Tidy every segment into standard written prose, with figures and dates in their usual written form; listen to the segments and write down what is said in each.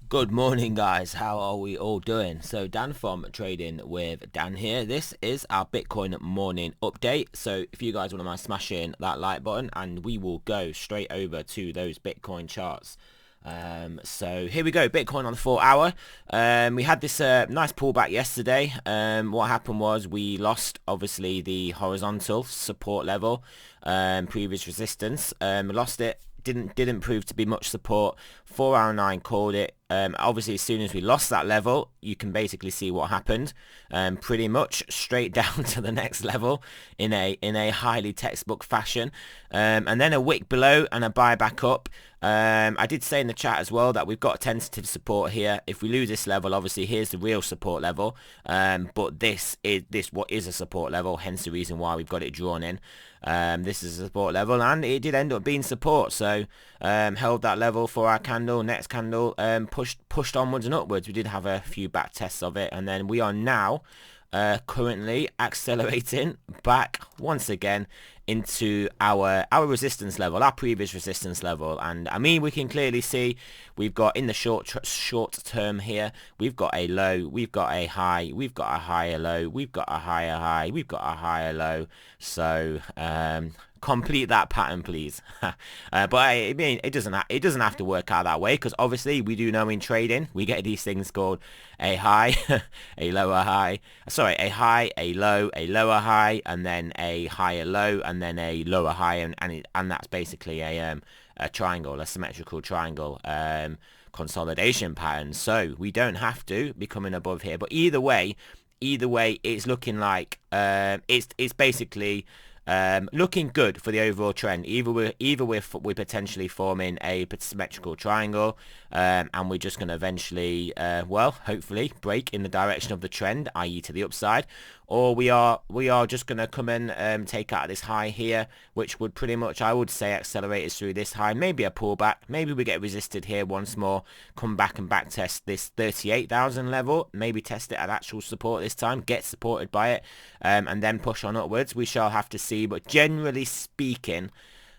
Good morning, guys. How are we all doing? So Dan from Trading with Dan here. This is our Bitcoin morning update. So if you guys wouldn't mind smashing that like button, and we will go straight over to those Bitcoin charts. So here we go, Bitcoin on the 4 hour. We had this nice pullback yesterday. What happened was we lost obviously the horizontal support level, previous resistance. Lost it. Didn't prove to be much support. 4 hour 9 called it. Obviously as soon as we lost that level, you can basically see what happened. Pretty much straight down to the next level in a highly textbook fashion. And then a wick below and a buy back up. I did say in the chat as well that we've got tentative support here. If we lose this level, obviously here's the real support level. But this what is a support level, hence the reason why we've got it drawn in. This is a support level, and it did end up being support. So held that level for our candle. Next candle pushed onwards and upwards. We did have a few back tests of it, and then we are now currently accelerating back once again into our resistance level, our previous resistance level. And I mean, we can clearly see we've got in the short term here, we've got a low, we've got a high, we've got a higher low, we've got a higher high, we've got a higher low. So complete that pattern, please. But I mean, it doesn't have to work out that way, because obviously we do know in trading we get these things called a high, a lower high, sorry, a high, a lower high, and then a higher low, and then a lower high, and that's basically a triangle, a symmetrical triangle consolidation pattern. So we don't have to be coming above here, but either way, it's looking like it's basically looking good for the overall trend. Either we're potentially forming a symmetrical triangle, and we're just going to eventually, well, hopefully break in the direction of the trend, i.e. to the upside, or we are just going to come and take out this high here, which would pretty much, I would say, accelerate us through this high. Maybe a pullback. Maybe we get resisted here once more. Come back and back test this 38,000 level. Maybe test it at actual support this time. Get supported by it, and then push on upwards. We shall have to see. But generally speaking,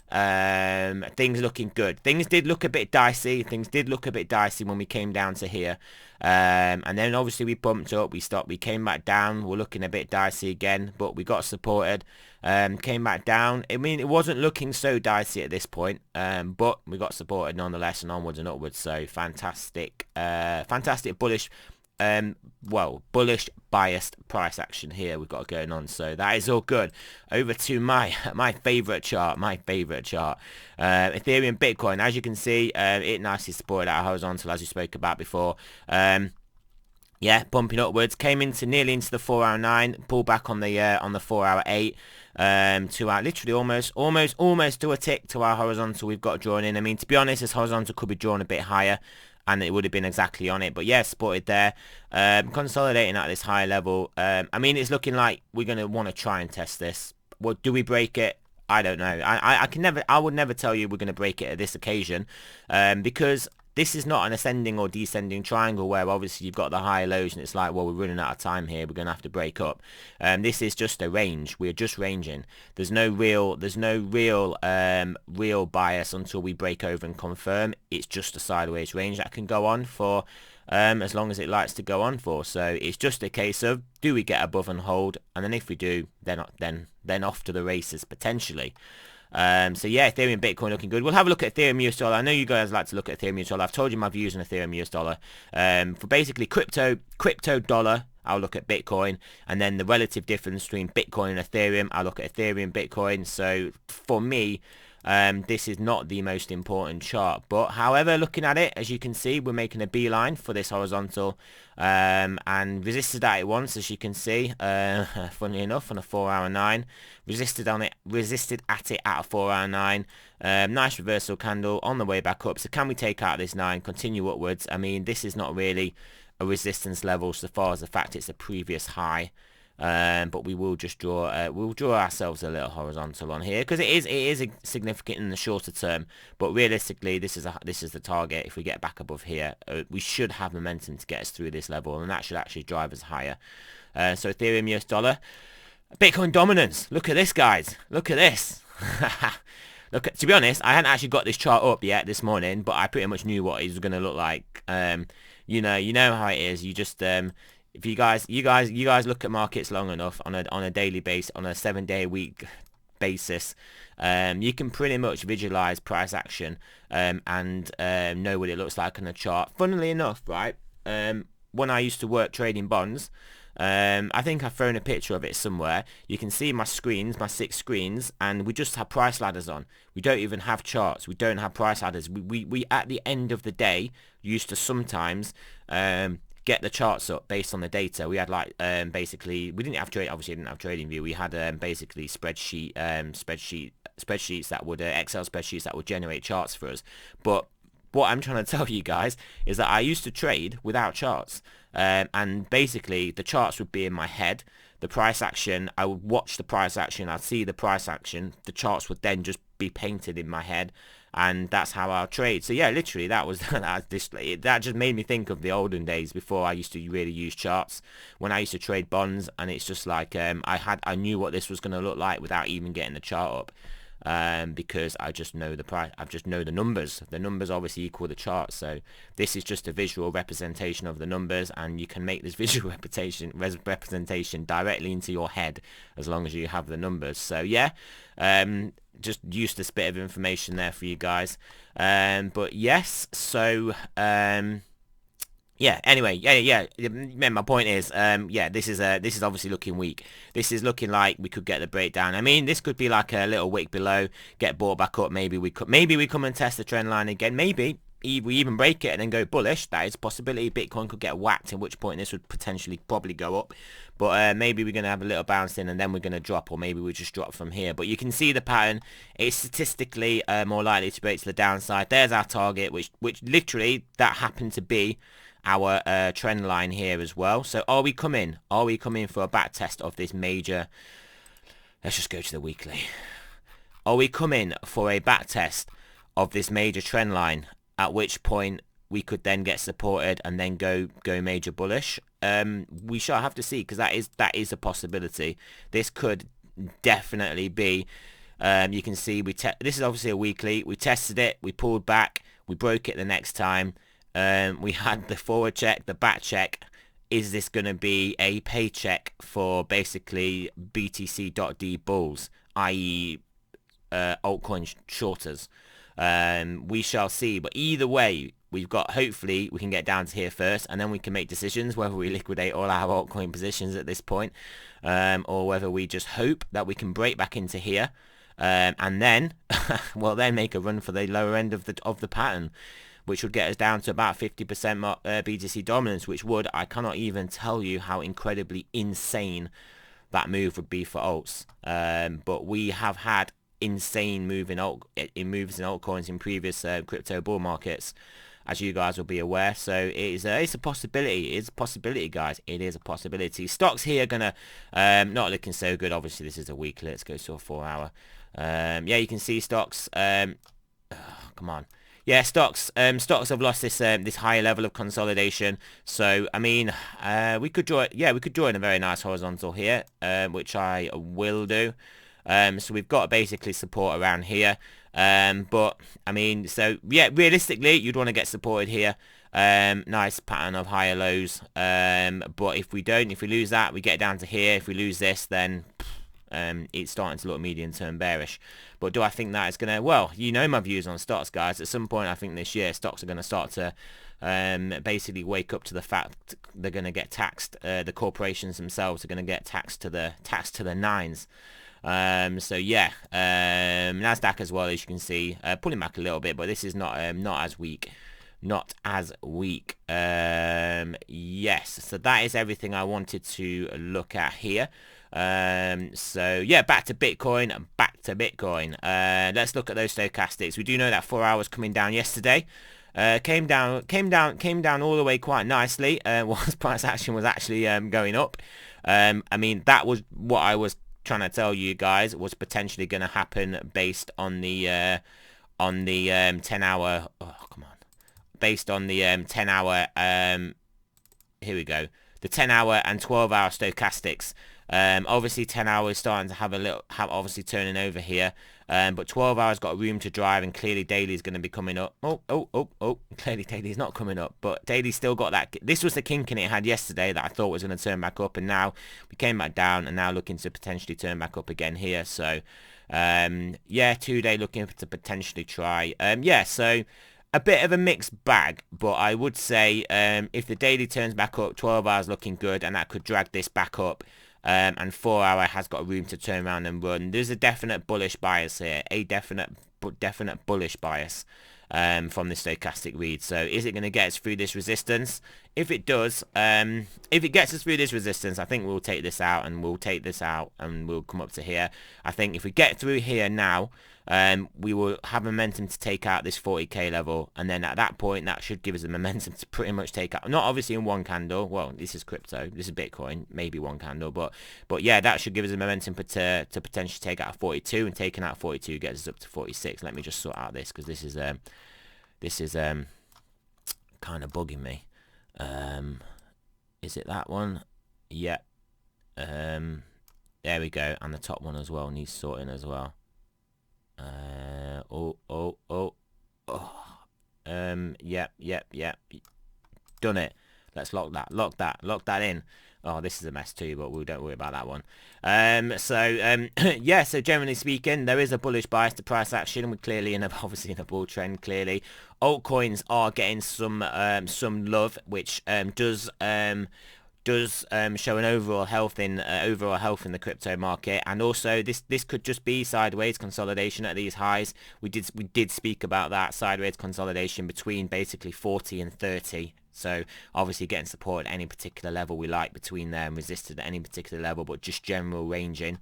things looking good. Things did look a bit dicey. When we came down to here, and then obviously we bumped up, we stopped, we came back down. We're looking a bit dicey again, but we got supported. Came back down. I mean, it wasn't looking so dicey at this point, but we got supported nonetheless, and onwards and upwards. So fantastic, fantastic bullish, bullish biased price action here we've got going on. So that is all good. Over to my favorite chart, Ethereum Bitcoin. As you can see, it nicely supported our horizontal, as we spoke about before. Yeah, bumping upwards, came into nearly into the 4 hour 9, pulled back on the 4 hour 8, to our literally almost to a tick to our horizontal we've got drawn in. I mean, to be honest, this horizontal could be drawn a bit higher, and it would have been exactly on it. But yeah, supported there, consolidating at this high level. I mean, it's looking like we're going to want to try and test this. Well, do we break it? I don't know. I would never tell you we're going to break it at this occasion, because this is not an ascending or descending triangle where obviously you've got the high lows and it's like, well, we're running out of time here, we're going to have to break up. This is just a range. We're just ranging. There's no real bias until we break over and confirm. It's just a sideways range that can go on for as long as it likes to go on for. So it's just a case of, do we get above and hold? And then if we do, then off to the races potentially. So yeah, Ethereum Bitcoin looking good. We'll have a look at Ethereum US dollar. I know you guys like to look at Ethereum US dollar. I've told you my views on Ethereum US dollar. For basically crypto dollar, I'll look at Bitcoin, and then the relative difference between Bitcoin and Ethereum, I'll look at Ethereum Bitcoin. So for me, this is not the most important chart, but however, looking at it, as you can see, we're making a beeline for this horizontal, and resisted at it once, as you can see, funnily enough, on a 4 hour 9, resisted at it at a 4 hour 9, nice reversal candle on the way back up. So can we take out this 9, continue upwards? I mean, this is not really a resistance level so far as the fact it's a previous high. But we will just we'll draw ourselves a little horizontal on here, because it is significant in the shorter term. But realistically, this is the target. If we get back above here, we should have momentum to get us through this level, and that should actually drive us higher. So Ethereum US dollar, Bitcoin dominance. Look at this, guys. Look at this. Look, to be honest, I hadn't actually got this chart up yet this morning, but I pretty much knew what it was going to look like. You know how it is. You just if you guys look at markets long enough on a daily basis, on a 7-day a week basis, you can pretty much visualize price action and know what it looks like on a chart. Funnily enough, right? When I used to work trading bonds, I think I've thrown a picture of it somewhere. You can see my screens, my 6 screens, and we just have price ladders on. We don't even have charts. We don't have price ladders. We at the end of the day used to sometimes get the charts up based on the data. We had like basically, we didn't have TradingView. We had basically spreadsheets that would Excel spreadsheets that would generate charts for us. But what I'm trying to tell you guys is that I used to trade without charts, and basically the charts would be in my head. The price action, I would watch the price action, I'd see the price action, the charts would then just be painted in my head, and that's how I'll trade. So yeah, literally that was that just made me think of the olden days before I used to really use charts, when I used to trade bonds, and it's just like I knew what this was going to look like without even getting the chart up. Because I just know the price, I just know the numbers. The numbers obviously equal the chart, so this is just a visual representation of the numbers, and you can make this visual representation directly into your head as long as you have the numbers. So yeah, just used this bit of information there for you guys. But yes, so yeah, anyway, yeah. My point is, yeah, this is obviously looking weak. This is looking like we could get the breakdown. I mean, this could be like a little wick below, get bought back up. Maybe we come and test the trend line again. Maybe we even break it and then go bullish. That is a possibility. Bitcoin could get whacked, at which point this would potentially probably go up. But maybe we're going to have a little bounce in and then we're going to drop, or maybe we just drop from here. But you can see the pattern. It's statistically more likely to break to the downside. There's our target, which literally that happened to be our trend line here as well. So are we coming for a back test of this major? Let's just go to the weekly. Are we coming for a back test of this major trend line, at which point we could then get supported and then go major bullish? We shall have to see, because that is a possibility. This could definitely be. You can see this is obviously a weekly. We tested it, we pulled back, we broke it the next time. We had the forward check, the back check. Is this going to be a paycheck for basically BTC.D bulls, i.e. altcoin shorters? We shall see. But either way, hopefully we can get down to here first, and then we can make decisions whether we liquidate all our altcoin positions at this point, or whether we just hope that we can break back into here, and then, well, then make a run for the lower end of the pattern, which would get us down to about 50% BTC dominance, which would, I cannot even tell you how incredibly insane that move would be for alts. But we have had insane moves in altcoins in previous crypto bull markets, as you guys will be aware. So it's a possibility. It's a possibility, guys. It is a possibility. Stocks here are gonna not looking so good. Obviously, this is a weekly. Let's go to a 4-hour. Yeah, you can see stocks. Come on. Yeah, stocks have lost this higher level of consolidation. So I mean, we could draw in a very nice horizontal here, which I will do. So we've got basically support around here. But I mean, so yeah, realistically, you'd want to get supported here. Nice pattern of higher lows. But if we lose that, we get down to here. If we lose this, then it's starting to look medium-term bearish. But do I think that is going to... Well, you know my views on stocks, guys. At some point, I think this year, stocks are going to start to basically wake up to the fact they're going to get taxed. The corporations themselves are going to get taxed to the nines. So yeah, Nasdaq as well, as you can see, pulling back a little bit, but this is not as weak. Not as weak. Yes, so that is everything I wanted to look at here. So yeah, back to Bitcoin. Let's look at those stochastics. We do know that 4 hours coming down yesterday. Came down all the way quite nicely. Whilst price action was actually going up. I mean, that was what I was trying to tell you guys was potentially going to happen based on the 10-hour. Oh, come on. Based on the 10-hour. Here we go. The 10-hour and 12-hour stochastics. Obviously 10 hours starting to have a little, obviously turning over here. But 12 hours got room to drive, and clearly daily is going to be coming up. Clearly daily is not coming up, but daily still got that. This was the kink in it had yesterday that I thought was going to turn back up, and now we came back down, and now looking to potentially turn back up again here. So yeah, 2-day looking to potentially try. Yeah, so a bit of a mixed bag, but I would say if the daily turns back up, 12 hours looking good, and that could drag this back up. And 4 hour has got room to turn around and run. There's a definite bullish bias here, a definite bullish bias from the stochastic read. So is it going to get us through this resistance? If it does, if it gets us through this resistance, I think we'll take this out, and we'll come up to here. I think if we get through here now, we will have momentum to take out this 40k level, and then at that point that should give us the momentum to pretty much take out, not obviously in one candle, well this is crypto, this is Bitcoin, maybe one candle, but yeah, that should give us a momentum to potentially take out 42, and taking out 42 gets us up to 46. Let me just sort out this, because this is kind of bugging me. Is it that one? Yeah. There we go, and the top one as well needs sorting as well. Yep. Done it. Let's lock that in. Oh, this is a mess too, but we don't worry about that one. Yeah, so generally speaking, there is a bullish bias to price action. We're clearly obviously in a bull trend, clearly. Altcoins are getting some love, which does show an overall health in the crypto market, and also this could just be sideways consolidation at these highs. We did speak about that sideways consolidation between basically 40 and 30. So obviously getting support at any particular level we like between there, and resisted at any particular level, but just general ranging.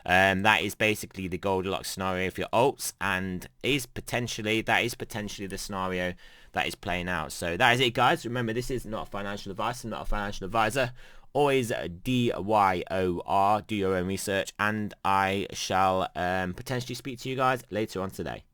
That is basically the Goldilocks scenario for your alts, and that is potentially the scenario that is playing out. So that is it, guys. Remember, this is not financial advice. I'm not a financial advisor. Always DYOR, do your own research, and I shall potentially speak to you guys later on today.